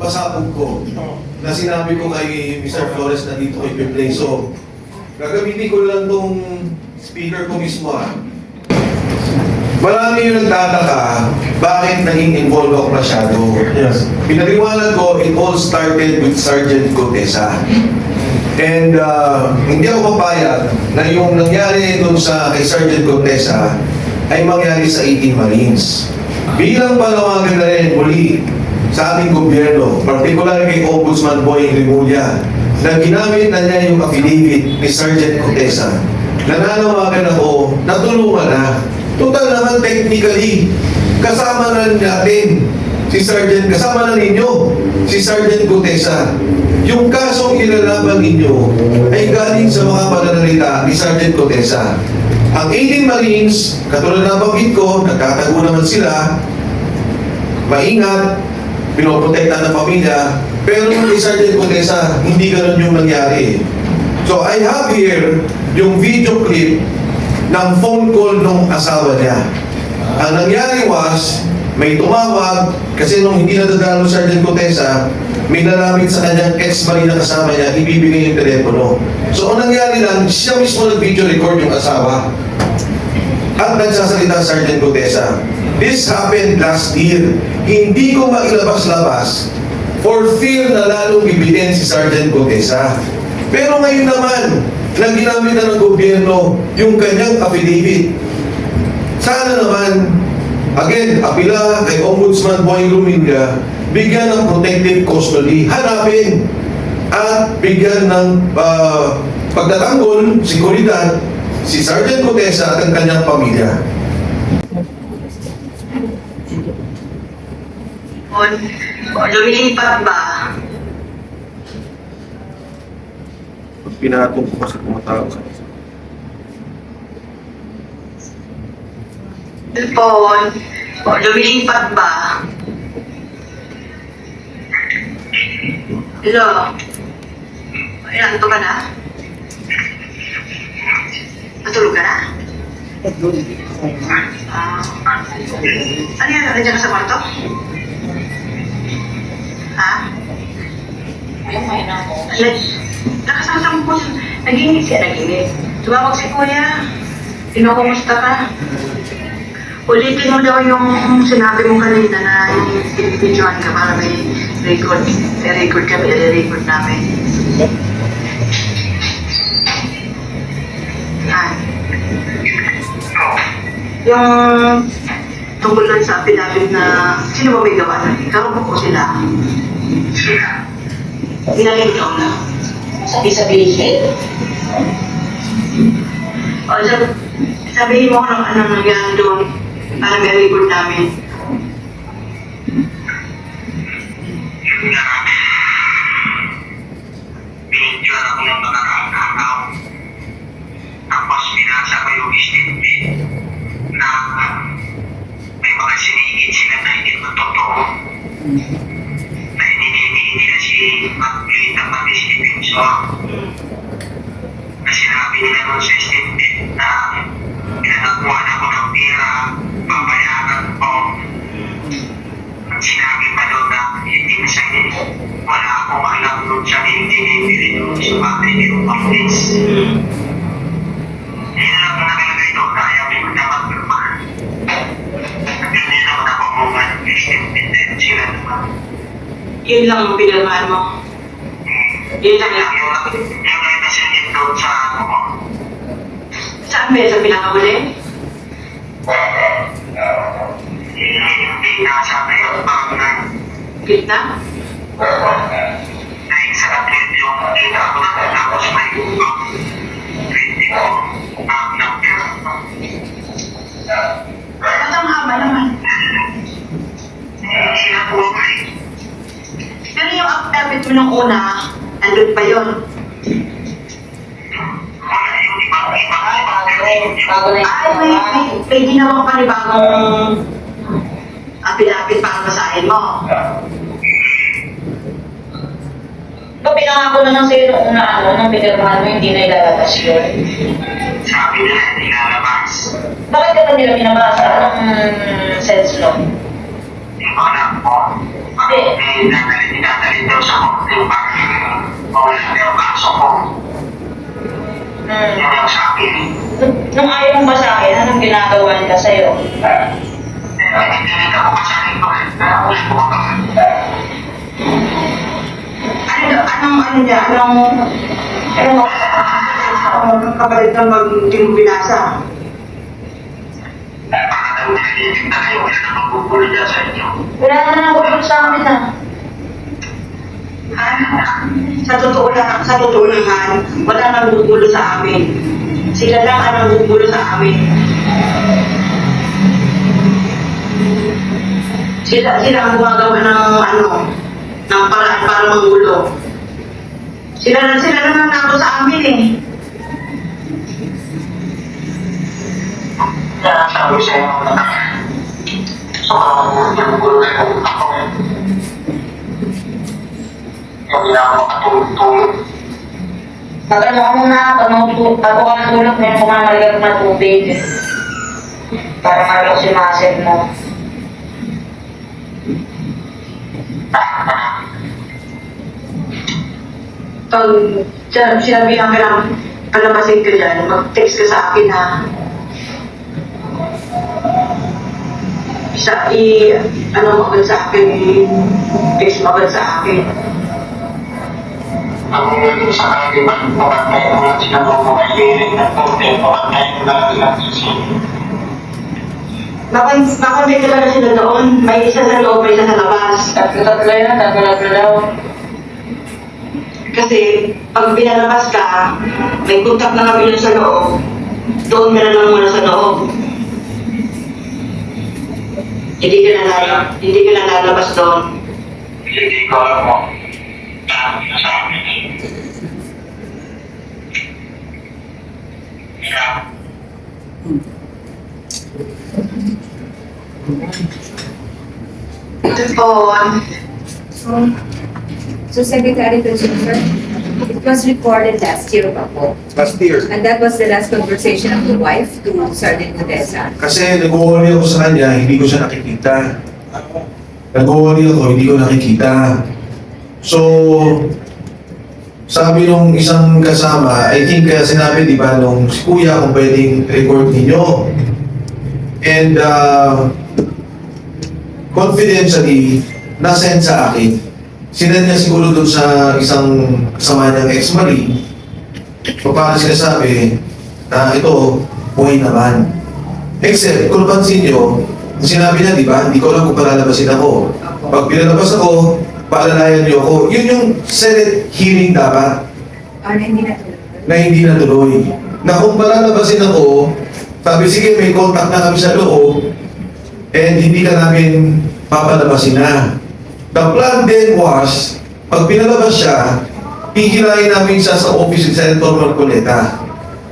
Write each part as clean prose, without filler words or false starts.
pasabog ko na sinabi ko kay Mr. Flores na dito kay Play. So, gagamitin ko lang tong speaker ko mismo. Marami yung nagtataka bakit naging involved ako masyado. Yes. Pinaliwanag ko, it all started with Sergeant Gotesa. And hindi ako papayag na yung nangyari doon sa kay Sergeant Gotesa ay mangyari sa 18 Marines. Bilang panawagan na rin muli sa ating gobyerno, particular kay Ombudsman Boying Rimulya, na ginamit na niya yung affidavit ni Sergeant Gotesa, nananawagan ako na tulungan na. Total naman technically, kasama na natin si Sergeant, kasama na ninyo si Sergeant Gotesa. Yung kasong ilalaban ninyo ay galing sa mga pananalita ni Sergeant Gotesa. Ang 18 Marines, katulad na banggit ko, nagtatago naman sila, maingat, pinoprotektan ng pamilya, pero yung kay Sergeant Gotesa, hindi ganun yung nangyari. So I have here yung video clip ng phone call nung asawa niya. Ang nangyari was, may tumawag, kasi nung hindi nadadalo Sergeant Gotesa, may nalamit sa kanyang ex-marine na kasama niya, ibibigay yung telepono. So ang nangyari lang, siya mismo nag-video record yung asawa. At nagsasalita Sergeant Gotesa. This happened last year. Hindi ko mailabas-labas for fear na lalong bibilin si Sergeant Gotesa. Pero ngayon naman, na ginamit na ng gobyerno yung kanyang affidavit. Sana naman, again, apila kay Ombudsman Boying Rimulya, bigyan ng protective custody, hanapin at bigyan ng pagtatanggol, seguridad, si Sergeant Gotesa at ang kanyang pamilya. Lumilipat ba? Pinatong ko kasi tumatawag sa isa. Cellphone. Lumilipat ba? Hello? Ayan, ito ka na? Matulog ka na? Ano yan? Nandiyan ka sa kwarto? Ha? Nakasama po siya. Nag-ingit siya, nag-ingit. Tumawag si Kuya. Kinukumusta ka? Ulitin mo daw yung sinabi mo kanina na i-videoan ka para may record. May record kami, i-record namin. Yan. Yung tungkol lang sa pinabit na sino ba may gawa na? Ikaw po sila. Ginalito na. Sabi-sabihin. O, sabihin mo kung anong nangyari doon para may record namin. Binidyoan ako ng mga kakakaw. Tapos binasa ko yung statement na may mga sinigit sila na hindi naman totoo. Na hindi na si mag-create ng participant. So, na sinabi nila nun sa statement na pinanakuha na ko ng pera, babayaran ko. At sinabi pa doon na hindi na siya wala akong alam doon sa hindi doon sa battery ni Updates. Hindi na lang nakalagay doon na ayaw mo dapat pirmahan. At hindi naman ako mga statement din sila naman. Yun lang ang pinirmahan mo. Yun lang yan. Yung nagkasinit doon sa ano ko. Saan ba sa pinakahuli? Hindi na sabi yung parang na Gitna? dahil sa kapit yung data ko na tapos may upang 20 ko ng pera. Ba't ang haba naman? Sila po ay Pero yung affidavit mo nung una, andun pa yun. wala yung ibang Ay, may ginawang panibagong affidavit para basahin mo. So, pinangako na lang sa'yo nung una, nung pinirmahan mo, hindi na ilalabas yun. sabi nila hindi lalabas. Bakit ka ba nila pinabasa? Anong sense nun? Hindi ko alam po. Dahil nagalit dadalhin daw sa korte para mawala daw ang kaso ko. Yun ang sabi. Nung ayaw mo ba sa akin, anong ginagawa nila sa'yo? Nagtitinit ako pa sa akin ko. Nakahuli ko ako. Anong niya? Anong kapalit na hindi mo binasa? Para daw nililitin na kayo. Wala na magbubulo dyan sa inyo. Wala na nang bukod sa amin na. Sa totoo lang, wala nang gugulo sa amin. Sila lang ang gugulo sa amin. Sila ang gumagawa ng paraan para manggulo. Sila lang ang nako sa amin eh. Kaya sabi sa'yo na yung gulo na yung ako. Hindi na ako makatulog-tulog. Mag-ano ka muna, bago ka natulog, may kumamaligag na tubig. Para marunong si muscle mo. Pag sinabihan ka lang, palabasin ka dyan, mag-text ka sa akin ha. Ano mo agad sa akin, text mo agad sa akin. Ang nilagay sa akin, magpapantay mo lang sinabong mo kay Eric na korte, papantay mo lang ilang isip. Nakontek ka talaga sila doon. May isa sa loob, may isa sa labas. Tatlo yan, tatlo daw. Kasi pag binalabas ka, may contact na kami dun sa loob. Doon ka na lang muna sa loob. Hindi ka na lalabas doon. Hindi ko alam mo. Dami na sa amin. Kaya, So, Secretary President, it was recorded last year pa po. Last year. And that was the last conversation of the wife to Sergeant Gutesa. Kasi nag-worry ako sa kanya, hindi ko siya nakikita. Nag-worry ako, hindi ko nakikita. So, sabi nung isang kasama, I think sinabi, di ba, nung si Kuya kung pwedeng record ninyo. And confidentially, nasend sa akin. Sinend niya siguro doon sa isang kasama niyang ex-marine. So, parang sinasabi na ito, buhay naman. Except, kung napansin nyo, sinabi niya, di ba, hindi ko alam kung palalabasin ako. Pag pinalabas ako, paalalayan niyo ako. Yun yung Senate hearing dapat Na hindi natuloy. na hindi natuloy. Na kung palalabasin ako, sabi, sige, may contact na kami sa loob, and hindi ka namin papalabasin na. The plan then was, pag pinalabas siya, hihirahin namin siya sa office ni Senator Marcoleta.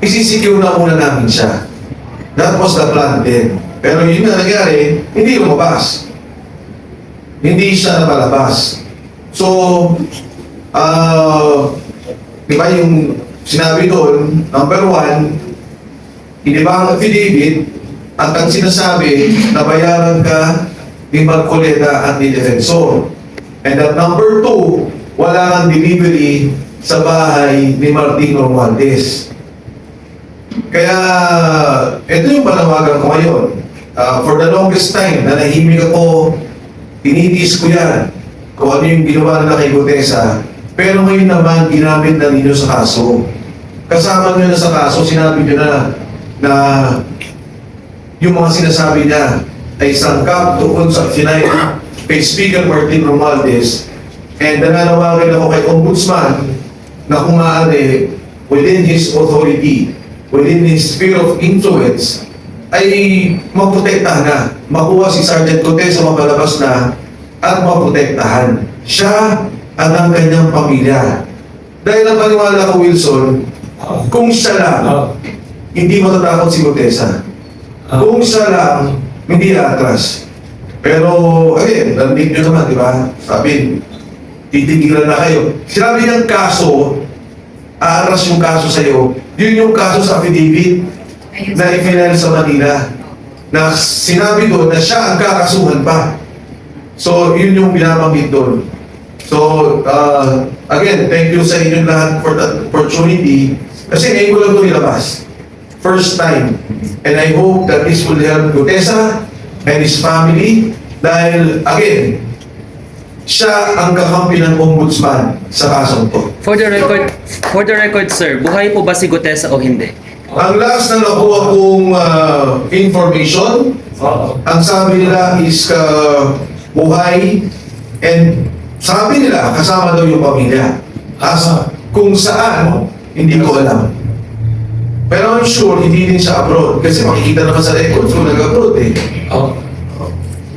Isisecure na muna namin siya. That was the plan then. Pero yun na nangyari, hindi lumabas. Hindi siya napalabas. So, di ba yung sinabi doon, number one, hindi ba ang affidavit at ang sinasabi na bayaran ka ni Marcoleta at ni Defensor. And at number two, wala kang delivery sa bahay ni Martin Romualdez. Kaya, ito yung panawagan ko ngayon. For the longest time, nanahimik ako, tinitiis ko yan, kung ano yung ginawa nila kay Gutesa. Pero ngayon naman, ginamit na ninyo sa kaso. Kasama nyo na sa kaso, sinabi nyo na yung mga sinasabi niya ay sangkap doon sa finay kay Speaker Martin Romualdez, and nananawagan ako kay Ombudsman na kung maaari, within his authority, within his sphere of influence, ay maprotektahan na. Makuha si Sergeant Gutesa, mapalabas na, at maprotektahan siya at ang kanyang pamilya. Dahil ang paniwala ko, Wilson, kung siya lang, hindi matatakot si Gutesa. Kung siya lang, hindi atras. Pero, again, narinig nyo naman, di ba? Sabi, titigilan na kayo. Sinabi niyang kaso, aaras yung kaso sa'yo, yun yung kaso sa affidavit na i-final sa Manila. Na sinabi doon na siya ang kakasuhan pa. So, yun yung binabanggit doon. So, again, thank you sa inyong lahat for the opportunity. Kasi ngayon ko lang ito nilabas. First time. And I hope that this will help Gutesa and his family. Dahil, again, siya ang kakampi ng ombudsman sa kasong to. For the record, sir, buhay po ba si Gutesa o hindi? Ang last na nakuha kong information, ang sabi nila is buhay, and sabi nila kasama daw yung pamilya. Kung saan, hindi ko alam. Pero I'm sure hindi din siya abroad kasi makikita naman sa records kung nag-abroad eh.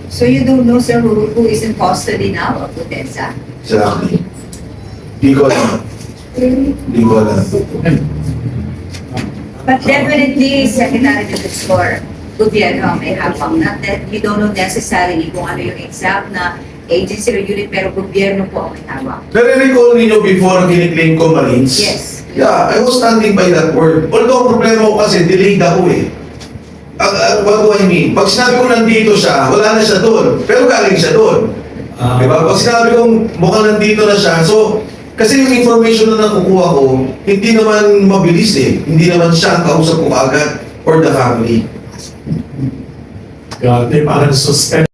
So you don't know, sir, who is in custody now of Gutesa? Exactly. Hindi ko alam. Hindi ko alam. But definitely, Secretary de Luzor, gobyerno ang may hawak. Not that you don't know necessarily kung ano yung exact na agency or unit, pero gobyerno po ang may hawak. Nare-recall ninyo before kiniklaim ko Marines? Yes. Yeah, I was standing by that word. Although, ang problema ko kasi, delayed ako eh. What do I mean? Pag sinabi ko nandito siya, wala na siya doon. Pero galing siya doon. Diba? Pag sinabi kong mukhang nandito na siya, so, kasi yung information na nakukuha ko, hindi naman mabilis eh. Hindi naman siya ang kausap ko agad or the family. Parang suspect